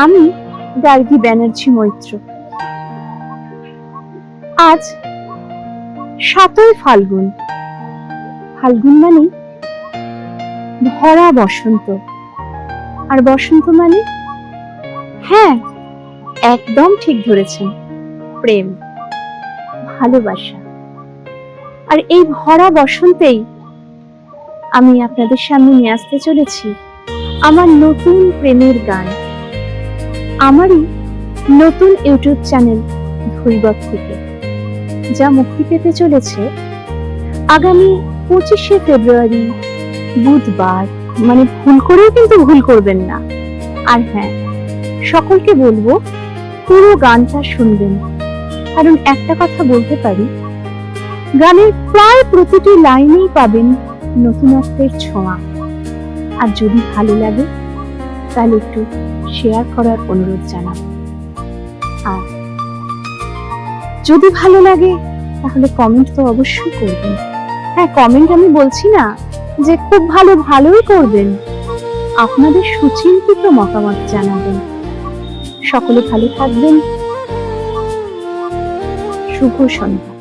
আমি গার্গী ব্যানার্জি মৈত্র। আজ 7ই ফাল্গুন। ফাল্গুন মানে ভরা বসন্ত, আর বসন্ত মানে, হ্যাঁ একদম ঠিক ধরেছেন, প্রেম, ভালোবাসা। আর এই ভরা বসন্তেই আমি আপনাদের সামনে নিয়ে আসতে চলেছি আমার নতুন প্রেমের গান, আমারই নতুন ইউটিউব চ্যানেল ধৈবত থেকে, যা মুক্তি পেতে চলেছে আগামী 25শে ফেব্রুয়ারি বুধবার। মানে ভুল করেও কিন্তু ভুল করবেন না। আর হ্যাঁ, সকলকে বলবো পুরো গানটা শুনবেন, কারণ একটা কথা বলতে পারি, গানের প্রায় প্রতিটি লাইনেই পাবেন নতুনত্বের ছোঁয়া। আর যদি ভালো লাগে তাহলে একটু শেয়ার করার অনুরোধ জানাবো। আর যদি ভালো লাগে তাহলে কমেন্ট তো অবশ্যই করবেন। হ্যাঁ, কমেন্ট আমি বলছি না যে খুব ভালোই করবেন, আপনাদের সুচিন্তিত মতামত জানাবেন। সকলে ভালো থাকবেন। শুভ সন্ধ্যা।